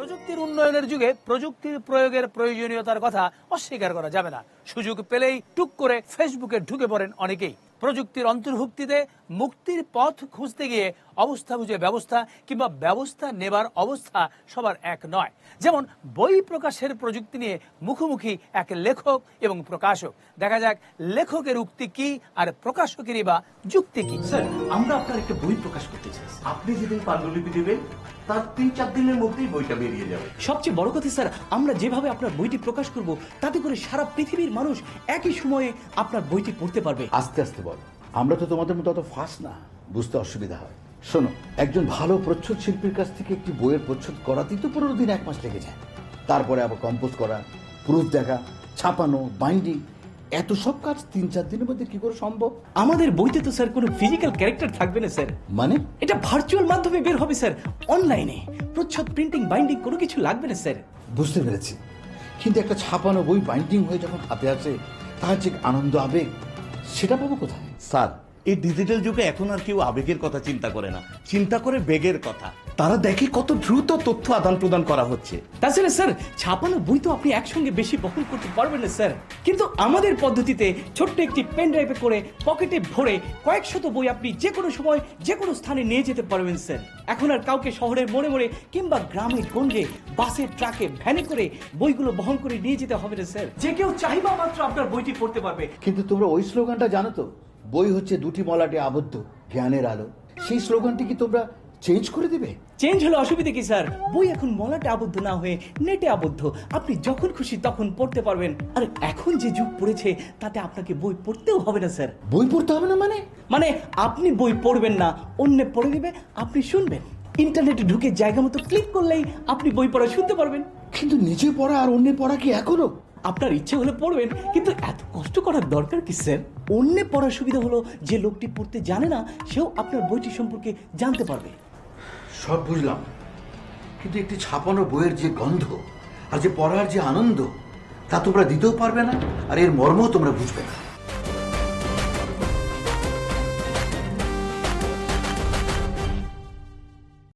প্রযুক্তির উন্নয়নের যুগে প্রযুক্তির প্রয়োগের প্রয়োজনীয়তার কথা অস্বীকার করা যাবে না। সুযোগ পেলেই টুক করে ফেসবুকে ঢুকে পড়েন অনেকেই। প্রযুক্তির অন্তর্ভুক্তিতে মুক্তির পথ খুঁজতে গিয়ে অবস্থা বুঝে ব্যবস্থা কিংবা ব্যবস্থা নেবার অবস্থা সবার এক নয়। যেমন বই প্রকাশের প্রযুক্তি নিয়ে মুখোমুখি এক লেখক এবং প্রকাশক। দেখা যাক লেখকের উক্তি কি আর প্রকাশকেরই বা যুক্তি কি। স্যার, আমরা আপনার একটা বই প্রকাশ করতে চাই। আপনি যেদিন পাণ্ডুলিপি দেবেন তার ৩-৪ দিনের মধ্যেই বইটা বেরিয়ে যাবে। সবচেয়ে বড় কথা স্যার, আমরা যেভাবে আপনার বইটি প্রকাশ করব তাতে করে সারা পৃথিবীর মানুষ একই সময়ে আপনার বইটি পড়তে পারবে। আস্তে আস্তে বল, আমরা তো তোমাদের মতো অত ফাস্ট না, বুঝতে অসুবিধা হয়। শোনো, একজন ভালো প্রচ্ছদ শিল্পীর কাছ থেকে একটি বইয়ের প্রচ্ছদ করাতেই তো 15 দিন 1 মাস লেগে যায়। তারপরে আবার কম্পোজ করা, প্রুফ দেখা, ছাপানো, বাইন্ডিং, এত সব কাজ 3-4 দিনের মধ্যে কি করে সম্ভব? আমাদের বইতে তো স্যার কোনো ফিজিক্যাল ক্যারেক্টার থাকবে না স্যার। মানে? এটা ভার্চুয়াল মাধ্যমে বের হবে স্যার, অনলাইনে। প্রচ্ছদ, প্রিন্টিং, বাইন্ডিং কোনো কিছু লাগবে না স্যার। বুঝতে পেরেছি, কিন্তু একটা ছাপানো বই বাইন্ডিং হয়ে যখন হাতে আসে তার যে আনন্দ, আবেগ, সেটা পাবো কোথায়? স্যার, এই ডিজিটাল যুগে এখন আর কেউ আবেগের কথা চিন্তা করে না, চিন্তা করে বেগের কথা। তারা দেখে কত দ্রুত তথ্য আদান প্রদান করা হচ্ছে। তাছাড়া স্যার, ছাপানো বই তো আপনি একসঙ্গে বেশি বহন করতে পারবেন না স্যার। কিন্তু আমাদের পদ্ধতিতে ছোট্ট একটি পেন ড্রাইভে করে পকেটে ভরে কয়েক শত বই আপনি যে কোনো সময় যে কোনো স্থানে নিয়ে যেতে পারবেন স্যার। এখন আর কাউকে শহরের মোড়ে মোড়ে কিংবা গ্রামে গঞ্জে বাসে, ট্রাকে, ভ্যানে করে বইগুলো বহন করে নিয়ে যেতে হবে না স্যার। যে কেউ চাইবা মাত্র আপনার বইটি পড়তে পারবে। কিন্তু তোমরা ওই স্লোগানটা জানো তো, বই হচ্ছে দুটি মলাটে আবদ্ধ জ্ঞানের আলো, সেই স্লোগানটি কি তোমরা চেঞ্জ করে দিবে? চেঞ্জ হলে অসুবিধা কি স্যার? বই এখন মলাটে আবদ্ধ না হয়ে নেটে আবদ্ধ, আপনি যখন খুশি তখন পড়তে পারবেন। আর এখন যে যুগ পড়েছে তাতে আপনাকে বই পড়তেও হবে না স্যার। বই পড়তে হবে না মানে? আপনি বই পড়বেন না, অন্য পড়ে দিবে, আপনি শুনবেন। ইন্টারনেটে ঢুকে জায়গা মতো ক্লিক করলেই আপনি বই পড়া শুনতে পারবেন। কিন্তু নিজে পড়া আর অন্য পড়া কি এক হলো? আপনার ইচ্ছে হলে পড়বেন, কিন্তু এত কষ্ট করার দরকার কি স্যার? অন্য পড়ার সুবিধা হলো যে লোকটি পড়তে জানে না সেও আপনার বইটি সম্পর্কে জানতে পারবে। সব বুঝলাম, কিন্তু একটি ছাপানো বইয়ের যে গন্ধ আর যে পড়ার যে আনন্দ তা তোমরা দিতেও পারবে না, আর এর মর্মও তোমরা বুঝবে না।